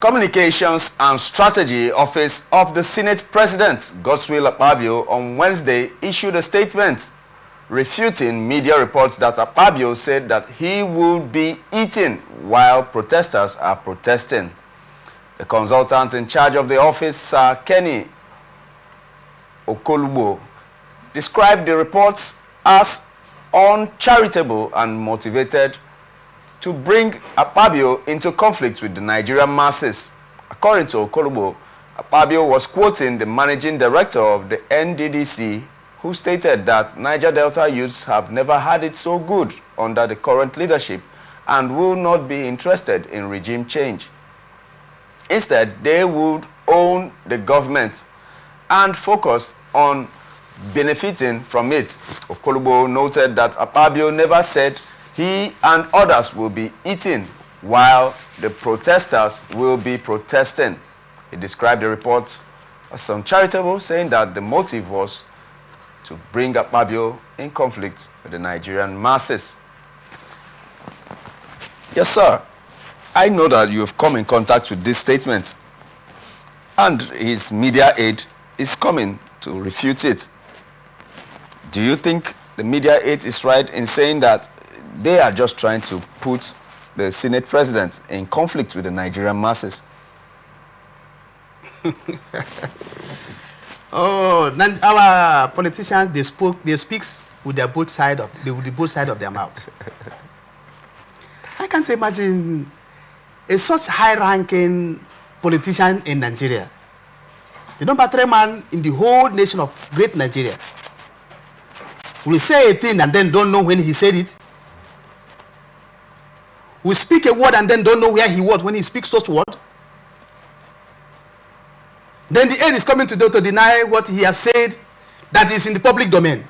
Communications and Strategy Office of the Senate President, Godswill Akpabio, on Wednesday issued a statement refuting media reports that Akpabio said that he would be eating while protesters are protesting. The consultant in charge of the office, Sir Kenny Okolubo, described the reports as uncharitable and motivated to bring Akpabio into conflict with the Nigerian masses. According to Okolubo, Akpabio was quoting the managing director of the NDDC, who stated that Niger Delta youths have never had it so good under the current leadership and will not be interested in regime change. Instead, they would own the government and focus on benefiting from it. Okolubo noted that Akpabio never said he and others will be eating while the protesters will be protesting. He described the report as uncharitable, saying that the motive was to bring Akpabio in conflict with the Nigerian masses. Yes, sir. I know that you have come in contact with this statement, and his media aide is coming to refute it. Do you think the media aide is right in saying that they are just trying to put the Senate President in conflict with the Nigerian masses? Our politicians, they speak with their both side of their mouth. I can't imagine such high-ranking politician in Nigeria, the number 3 man in the whole nation of great Nigeria, will say a thing and then don't know when he said it. We speak a word and then don't know where he was when he speaks such word. Then the aide is coming to deny what he has said that is in the public domain.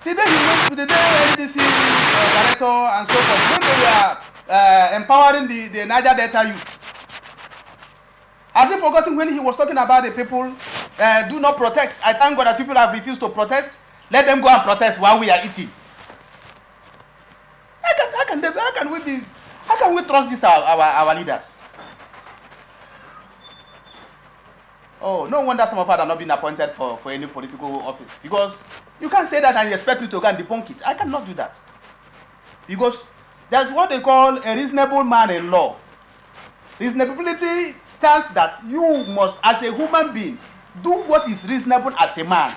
The day he went to the NDC director and so forth, when they were empowering the Niger Delta youth, has he forgotten when he was talking about the people do not protest? I thank God that people have refused to protest. Let them go and protest while we are eating. How can we trust this our leaders? Oh, no wonder some of us are not being appointed for any political office, because you can't say that and you expect me to go and debunk it. I cannot do that, because there's what they call a reasonable man in law. Reasonability stands that you must, as a human being, do what is reasonable as a man.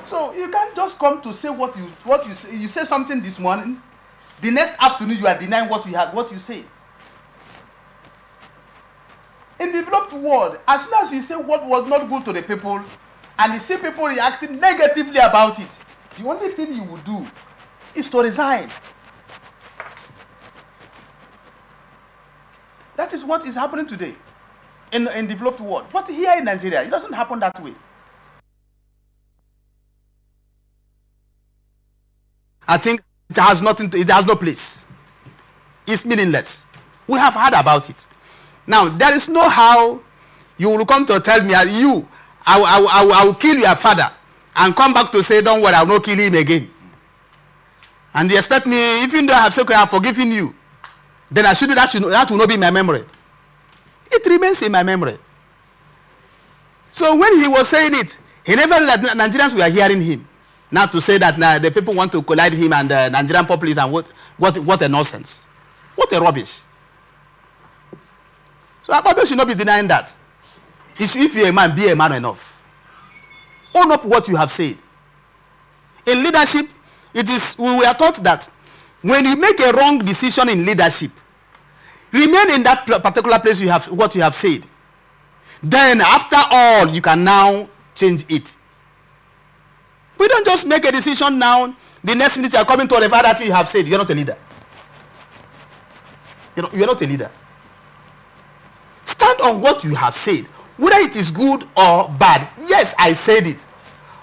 So you can't just come to say what you say. You say something this morning, the next afternoon you are denying what you say. In the developed world, as soon as you say what was not good to the people, and you see people reacting negatively about it, the only thing you would do is to resign. That is what is happening today in developed world. But here in Nigeria, it doesn't happen that way. I think it has no place. It's meaningless. We have heard about it. Now, there is no how you will come to tell me, I will kill your father, and come back to say, don't worry, I will not kill him again. And you expect me, even though I have forgiven you, then that will not be my memory. It remains in my memory. So when he was saying it, he never knew that Nigerians were hearing him. Not to say that the people want to collide him and the Nigerian populace, and what a nonsense. What a rubbish. So Akpabio should not be denying that. If you're a man, be a man enough. Own up what you have said. In leadership, we were taught that when you make a wrong decision in leadership, remain in that particular place what you have said. Then after all, you can now change it. We don't just make a decision now, the next minute you are coming to refer that you have said. You're not a leader. You're not a leader. Stand on what you have said, whether it is good or bad. Yes, I said it.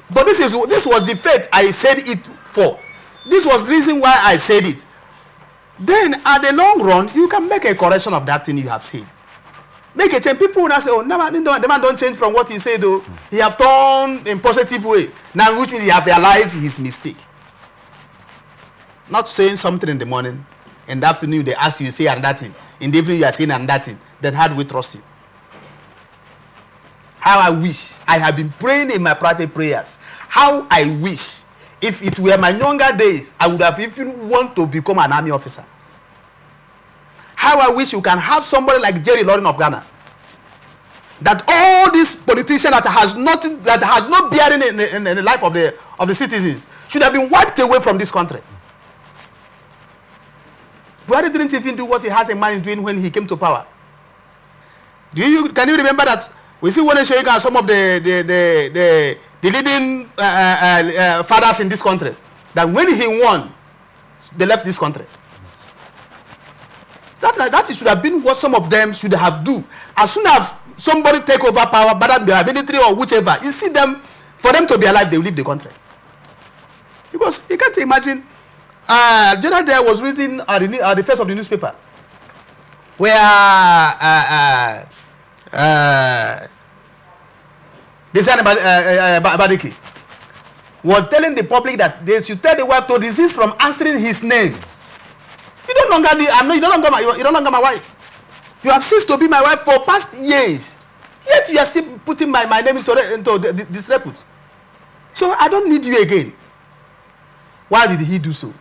But this was the faith I said it for. This was the reason why I said it. Then at the long run, you can make a correction of that thing you have said. Make a change. People will not say, oh, the man don't change from what he said, though. He have turned in positive way. Now, which means he have realized his mistake. Not saying something in the morning, in the afternoon they ask you to say another thing. In the evening you are saying another thing. Then how do we trust you? How I wish I had been praying in my private prayers. How I wish, if it were my younger days, I would have even want to become an army officer. How I wish you can have somebody like Jerry Loring of Ghana. That all these politicians that has nothing, that had no bearing in the life of the citizens, should have been wiped away from this country. Buhari didn't even do what he has in mind doing when he came to power. Can you remember that? We see one showing us some of the leading fathers in this country, that when he won, they left this country. That should have been what some of them should have do. As soon as somebody take over power, whether they are military or whichever, you see them, for them to be alive, they will leave the country. Because you can't imagine, the other day I was reading the face of the newspaper, where this Badiki was telling the public that they should tell the wife to desist from answering his name. You no longer my wife. You have ceased to be my wife for past years. Yet you are still putting my name into disrepute. So I don't need you again. Why did he do so?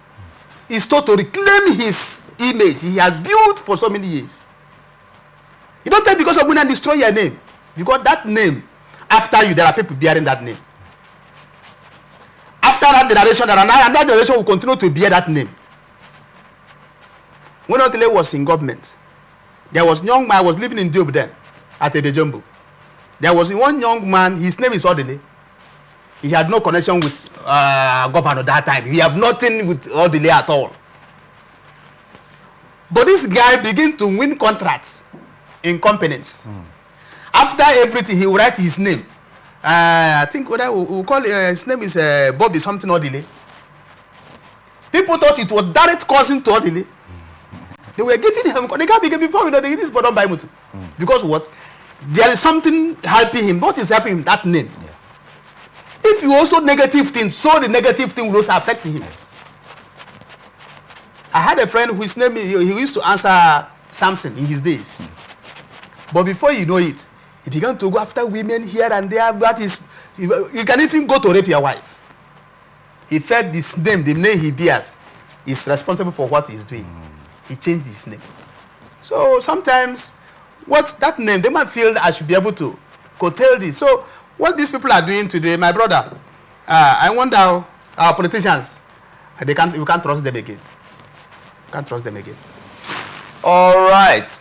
He's told to reclaim his image he had built for so many years. You don't take because of women and destroy your name. Because that name, after you, there are people bearing that name. After that generation, there are another generation will continue to bear that name. When Otile was in government, there was a young man, I was living in Job then, at Edejumbo. There was one young man, his name is Odile. He had no connection with governor that time. He had nothing with Odile at all. But this guy began to win contracts in companies. After everything, he will write his name. I think what we'll call his name is Bobby something Odile. People thought it was direct cousin to Odile. They were giving him, they can't begin before, they give this but don't buy Mutu. Because what? There is something helping him. What is helping him? That name. Yeah. If you also negative things, so the negative thing will also affect him. Yes. I had a friend whose name, he used to answer Samson in his days. But before you know it, he began to go after women here and there. That is, you can even go to rape your wife. He felt this name, the name he bears, is responsible for what he's doing. He changed his name. So sometimes, what's that name? They might feel I should be able to curtail this. So what these people are doing today, my brother, I wonder how our politicians, we can't trust them again. Can't trust them again. All right.